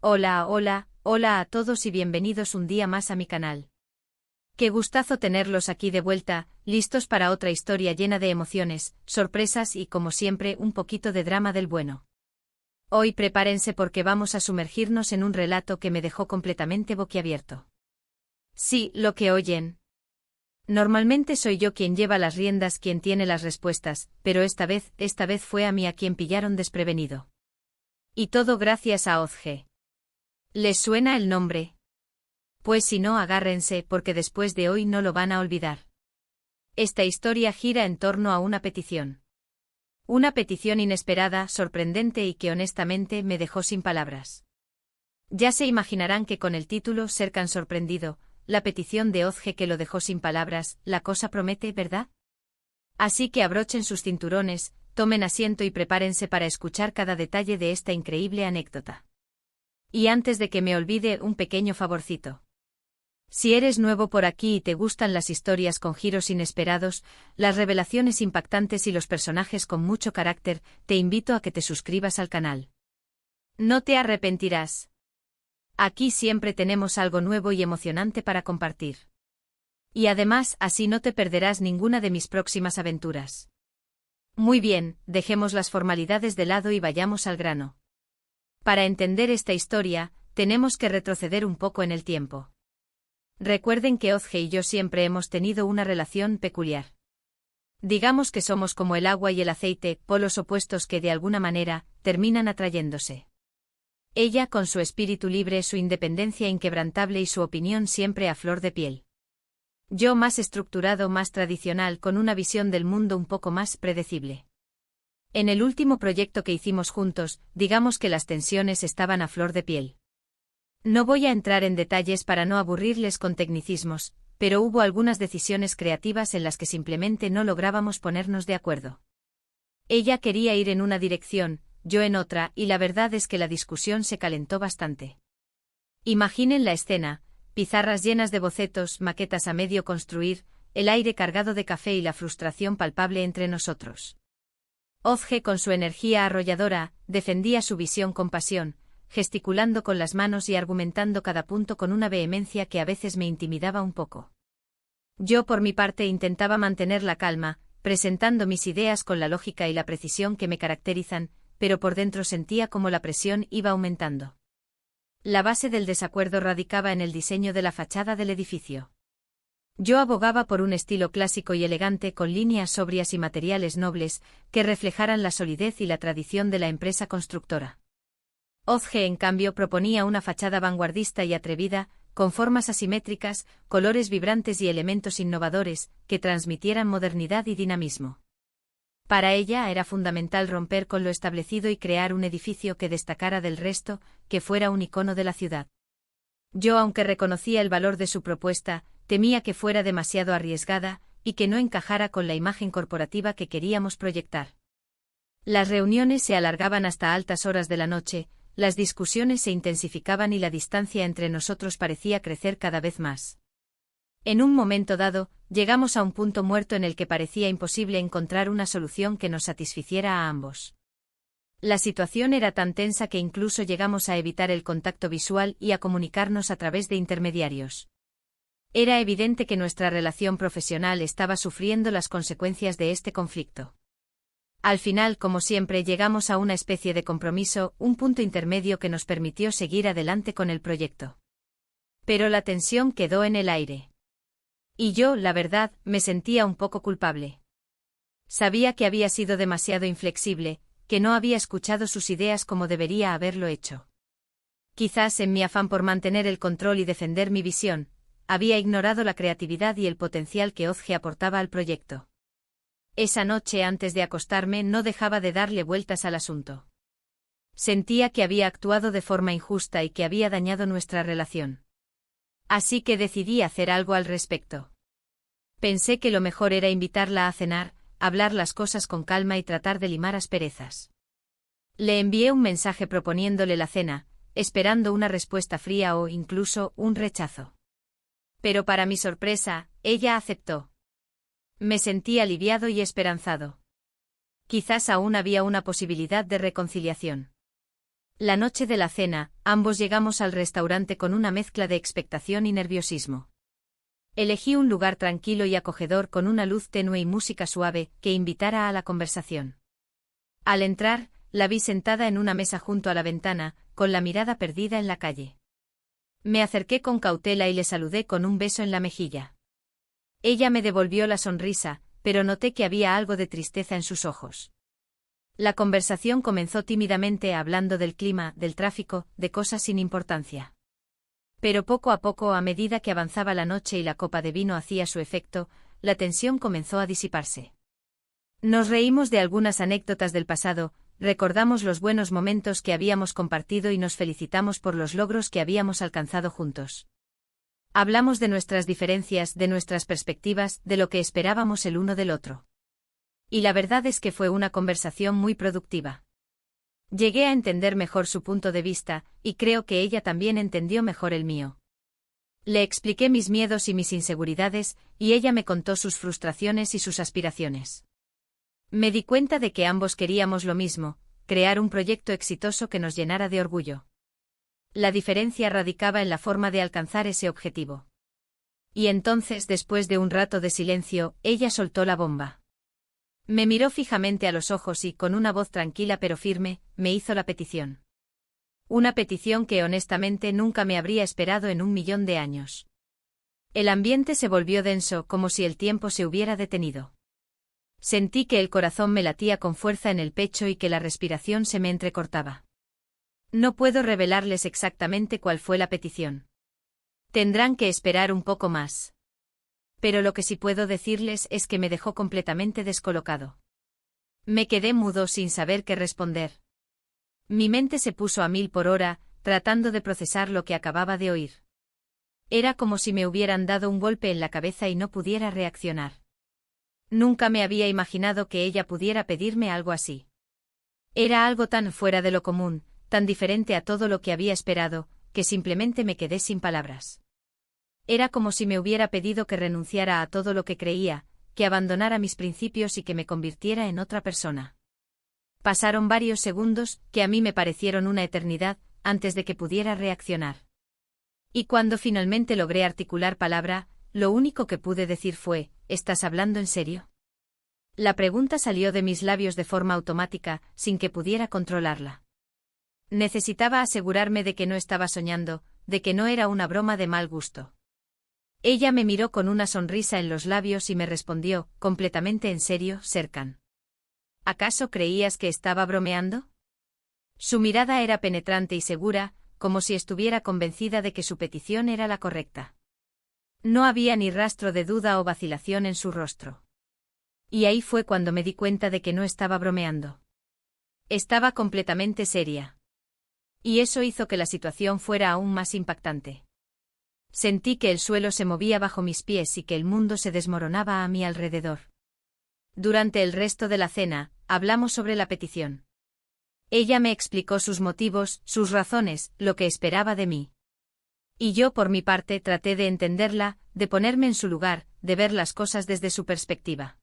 Hola, hola, hola a todos y bienvenidos un día más a mi canal. Qué gustazo tenerlos aquí de vuelta, listos para otra historia llena de emociones, sorpresas y, como siempre, un poquito de drama del bueno. Hoy prepárense porque vamos a sumergirnos en un relato que me dejó completamente boquiabierto. Sí, lo que oyen. Normalmente soy yo quien lleva las riendas, quien tiene las respuestas, pero esta vez fue a mí a quien pillaron desprevenido. Y todo gracias a Ozge. ¿Les suena el nombre? Pues si no, agárrense porque después de hoy no lo van a olvidar. Esta historia gira en torno a una petición. Una petición inesperada, sorprendente y que honestamente me dejó sin palabras. Ya se imaginarán que con el título Serkan sorprendido, la petición de Ozge que lo dejó sin palabras, la cosa promete, ¿verdad? Así que abrochen sus cinturones, tomen asiento y prepárense para escuchar cada detalle de esta increíble anécdota. Y antes de que me olvide, un pequeño favorcito. Si eres nuevo por aquí y te gustan las historias con giros inesperados, las revelaciones impactantes y los personajes con mucho carácter, te invito a que te suscribas al canal. No te arrepentirás. Aquí siempre tenemos algo nuevo y emocionante para compartir. Y además, así no te perderás ninguna de mis próximas aventuras. Muy bien, dejemos las formalidades de lado y vayamos al grano. Para entender esta historia, tenemos que retroceder un poco en el tiempo. Recuerden que Ozge y yo siempre hemos tenido una relación peculiar. Digamos que somos como el agua y el aceite, polos opuestos que de alguna manera terminan atrayéndose. Ella con su espíritu libre, su independencia inquebrantable y su opinión siempre a flor de piel. Yo más estructurado, más tradicional, con una visión del mundo un poco más predecible. En el último proyecto que hicimos juntos, digamos que las tensiones estaban a flor de piel. No voy a entrar en detalles para no aburrirles con tecnicismos, pero hubo algunas decisiones creativas en las que simplemente no lográbamos ponernos de acuerdo. Ella quería ir en una dirección, yo en otra, y la verdad es que la discusión se calentó bastante. Imaginen la escena: pizarras llenas de bocetos, maquetas a medio construir, el aire cargado de café y la frustración palpable entre nosotros. Ozge, con su energía arrolladora, defendía su visión con pasión, gesticulando con las manos y argumentando cada punto con una vehemencia que a veces me intimidaba un poco. Yo por mi parte intentaba mantener la calma, presentando mis ideas con la lógica y la precisión que me caracterizan, pero por dentro sentía como la presión iba aumentando. La base del desacuerdo radicaba en el diseño de la fachada del edificio. Yo abogaba por un estilo clásico y elegante con líneas sobrias y materiales nobles que reflejaran la solidez y la tradición de la empresa constructora. Ozge, en cambio, proponía una fachada vanguardista y atrevida, con formas asimétricas, colores vibrantes y elementos innovadores, que transmitieran modernidad y dinamismo. Para ella era fundamental romper con lo establecido y crear un edificio que destacara del resto, que fuera un icono de la ciudad. Yo, aunque reconocía el valor de su propuesta, temía que fuera demasiado arriesgada, y que no encajara con la imagen corporativa que queríamos proyectar. Las reuniones se alargaban hasta altas horas de la noche, las discusiones se intensificaban y la distancia entre nosotros parecía crecer cada vez más. En un momento dado, llegamos a un punto muerto en el que parecía imposible encontrar una solución que nos satisficiera a ambos. La situación era tan tensa que incluso llegamos a evitar el contacto visual y a comunicarnos a través de intermediarios. Era evidente que nuestra relación profesional estaba sufriendo las consecuencias de este conflicto. Al final, como siempre, llegamos a una especie de compromiso, un punto intermedio que nos permitió seguir adelante con el proyecto. Pero la tensión quedó en el aire. Y yo, la verdad, me sentía un poco culpable. Sabía que había sido demasiado inflexible, que no había escuchado sus ideas como debería haberlo hecho. Quizás en mi afán por mantener el control y defender mi visión, había ignorado la creatividad y el potencial que Ozge aportaba al proyecto. Esa noche antes de acostarme no dejaba de darle vueltas al asunto. Sentía que había actuado de forma injusta y que había dañado nuestra relación. Así que decidí hacer algo al respecto. Pensé que lo mejor era invitarla a cenar, hablar las cosas con calma y tratar de limar asperezas. Le envié un mensaje proponiéndole la cena, esperando una respuesta fría o incluso un rechazo. Pero para mi sorpresa, ella aceptó. Me sentí aliviado y esperanzado. Quizás aún había una posibilidad de reconciliación. La noche de la cena, ambos llegamos al restaurante con una mezcla de expectación y nerviosismo. Elegí un lugar tranquilo y acogedor con una luz tenue y música suave que invitara a la conversación. Al entrar, la vi sentada en una mesa junto a la ventana, con la mirada perdida en la calle. Me acerqué con cautela y le saludé con un beso en la mejilla. Ella me devolvió la sonrisa, pero noté que había algo de tristeza en sus ojos. La conversación comenzó tímidamente hablando del clima, del tráfico, de cosas sin importancia. Pero poco a poco, a medida que avanzaba la noche y la copa de vino hacía su efecto, la tensión comenzó a disiparse. Nos reímos de algunas anécdotas del pasado, recordamos los buenos momentos que habíamos compartido y nos felicitamos por los logros que habíamos alcanzado juntos. Hablamos de nuestras diferencias, de nuestras perspectivas, de lo que esperábamos el uno del otro. Y la verdad es que fue una conversación muy productiva. Llegué a entender mejor su punto de vista, y creo que ella también entendió mejor el mío. Le expliqué mis miedos y mis inseguridades, y ella me contó sus frustraciones y sus aspiraciones. Me di cuenta de que ambos queríamos lo mismo, crear un proyecto exitoso que nos llenara de orgullo. La diferencia radicaba en la forma de alcanzar ese objetivo. Y entonces, después de un rato de silencio, ella soltó la bomba. Me miró fijamente a los ojos y, con una voz tranquila pero firme, me hizo la petición. Una petición que honestamente nunca me habría esperado en 1.000.000 de años. El ambiente se volvió denso, como si el tiempo se hubiera detenido. Sentí que el corazón me latía con fuerza en el pecho y que la respiración se me entrecortaba. No puedo revelarles exactamente cuál fue la petición. Tendrán que esperar un poco más. Pero lo que sí puedo decirles es que me dejó completamente descolocado. Me quedé mudo sin saber qué responder. Mi mente se puso a 1000 por hora, tratando de procesar lo que acababa de oír. Era como si me hubieran dado un golpe en la cabeza y no pudiera reaccionar. Nunca me había imaginado que ella pudiera pedirme algo así. Era algo tan fuera de lo común, tan diferente a todo lo que había esperado, que simplemente me quedé sin palabras. Era como si me hubiera pedido que renunciara a todo lo que creía, que abandonara mis principios y que me convirtiera en otra persona. Pasaron varios segundos, que a mí me parecieron una eternidad, antes de que pudiera reaccionar. Y cuando finalmente logré articular palabra, lo único que pude decir fue: ¿estás hablando en serio? La pregunta salió de mis labios de forma automática, sin que pudiera controlarla. Necesitaba asegurarme de que no estaba soñando, de que no era una broma de mal gusto. Ella me miró con una sonrisa en los labios y me respondió, completamente en serio: Serkan. ¿Acaso creías que estaba bromeando? Su mirada era penetrante y segura, como si estuviera convencida de que su petición era la correcta. No había ni rastro de duda o vacilación en su rostro. Y ahí fue cuando me di cuenta de que no estaba bromeando. Estaba completamente seria. Y eso hizo que la situación fuera aún más impactante. Sentí que el suelo se movía bajo mis pies y que el mundo se desmoronaba a mi alrededor. Durante el resto de la cena, hablamos sobre la petición. Ella me explicó sus motivos, sus razones, lo que esperaba de mí. Y yo, por mi parte, traté de entenderla, de ponerme en su lugar, de ver las cosas desde su perspectiva.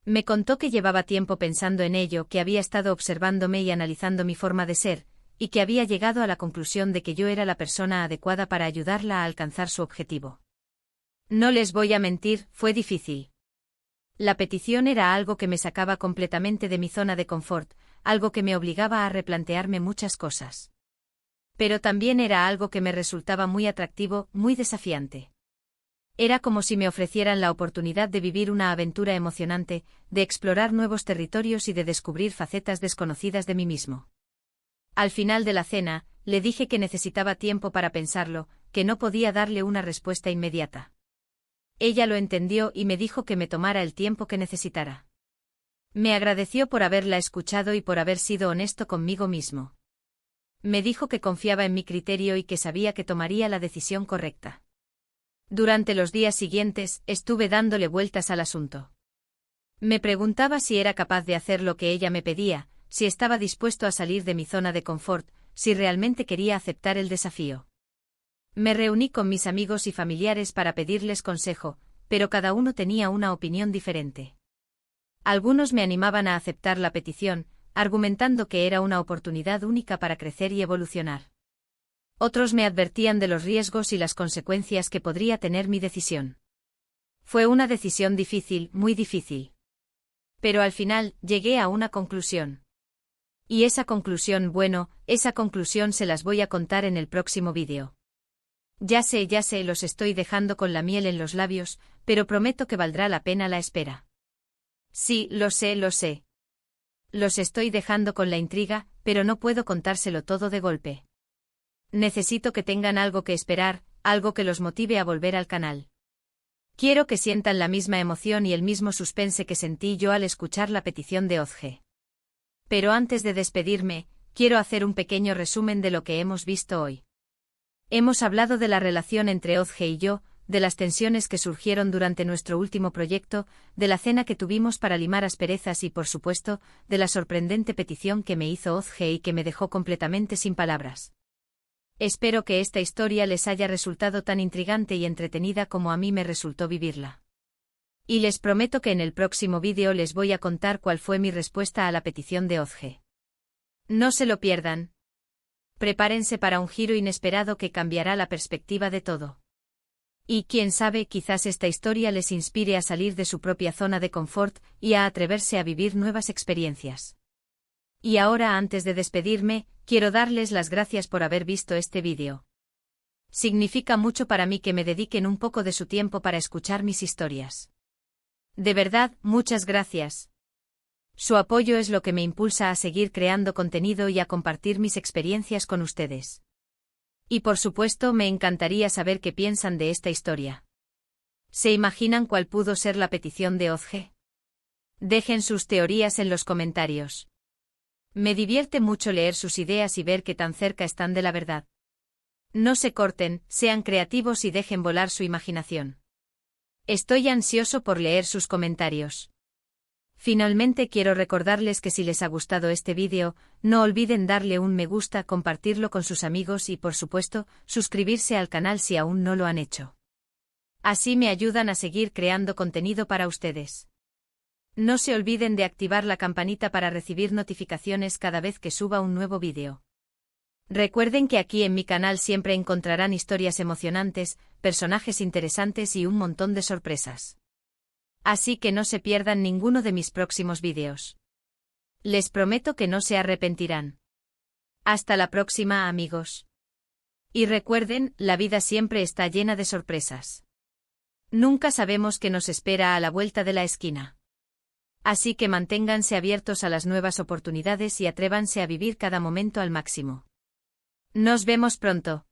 Me contó que llevaba tiempo pensando en ello, que había estado observándome y analizando mi forma de ser, y que había llegado a la conclusión de que yo era la persona adecuada para ayudarla a alcanzar su objetivo. No les voy a mentir, fue difícil. La petición era algo que me sacaba completamente de mi zona de confort, algo que me obligaba a replantearme muchas cosas. Pero también era algo que me resultaba muy atractivo, muy desafiante. Era como si me ofrecieran la oportunidad de vivir una aventura emocionante, de explorar nuevos territorios y de descubrir facetas desconocidas de mí mismo. Al final de la cena, le dije que necesitaba tiempo para pensarlo, que no podía darle una respuesta inmediata. Ella lo entendió y me dijo que me tomara el tiempo que necesitara. Me agradeció por haberla escuchado y por haber sido honesto conmigo mismo. Me dijo que confiaba en mi criterio y que sabía que tomaría la decisión correcta. Durante los días siguientes, estuve dándole vueltas al asunto. Me preguntaba si era capaz de hacer lo que ella me pedía, si estaba dispuesto a salir de mi zona de confort, si realmente quería aceptar el desafío. Me reuní con mis amigos y familiares para pedirles consejo, pero cada uno tenía una opinión diferente. Algunos me animaban a aceptar la petición, argumentando que era una oportunidad única para crecer y evolucionar. Otros me advertían de los riesgos y las consecuencias que podría tener mi decisión. Fue una decisión difícil, muy difícil. Pero al final, llegué a una conclusión. Y esa conclusión, esa conclusión se las voy a contar en el próximo vídeo. Ya sé, los estoy dejando con la miel en los labios, pero prometo que valdrá la pena la espera. Sí, lo sé. Los estoy dejando con la intriga, pero no puedo contárselo todo de golpe. Necesito que tengan algo que esperar, algo que los motive a volver al canal. Quiero que sientan la misma emoción y el mismo suspense que sentí yo al escuchar la petición de Ozge. Pero antes de despedirme, quiero hacer un pequeño resumen de lo que hemos visto hoy. Hemos hablado de la relación entre Ozge y yo, de las tensiones que surgieron durante nuestro último proyecto, de la cena que tuvimos para limar asperezas y, por supuesto, de la sorprendente petición que me hizo Ozge y que me dejó completamente sin palabras. Espero que esta historia les haya resultado tan intrigante y entretenida como a mí me resultó vivirla. Y les prometo que en el próximo vídeo les voy a contar cuál fue mi respuesta a la petición de Ozge. No se lo pierdan. Prepárense para un giro inesperado que cambiará la perspectiva de todo. Y quién sabe, quizás esta historia les inspire a salir de su propia zona de confort y a atreverse a vivir nuevas experiencias. Y ahora, antes de despedirme, quiero darles las gracias por haber visto este vídeo. Significa mucho para mí que me dediquen un poco de su tiempo para escuchar mis historias. De verdad, muchas gracias. Su apoyo es lo que me impulsa a seguir creando contenido y a compartir mis experiencias con ustedes. Y por supuesto, me encantaría saber qué piensan de esta historia. ¿Se imaginan cuál pudo ser la petición de Ozge? Dejen sus teorías en los comentarios. Me divierte mucho leer sus ideas y ver qué tan cerca están de la verdad. No se corten, sean creativos y dejen volar su imaginación. Estoy ansioso por leer sus comentarios. Finalmente quiero recordarles que si les ha gustado este vídeo, no olviden darle un me gusta, compartirlo con sus amigos y, por supuesto, suscribirse al canal si aún no lo han hecho. Así me ayudan a seguir creando contenido para ustedes. No se olviden de activar la campanita para recibir notificaciones cada vez que suba un nuevo vídeo. Recuerden que aquí en mi canal siempre encontrarán historias emocionantes, personajes interesantes y un montón de sorpresas. Así que no se pierdan ninguno de mis próximos vídeos. Les prometo que no se arrepentirán. Hasta la próxima, amigos. Y recuerden, la vida siempre está llena de sorpresas. Nunca sabemos qué nos espera a la vuelta de la esquina. Así que manténganse abiertos a las nuevas oportunidades y atrévanse a vivir cada momento al máximo. Nos vemos pronto.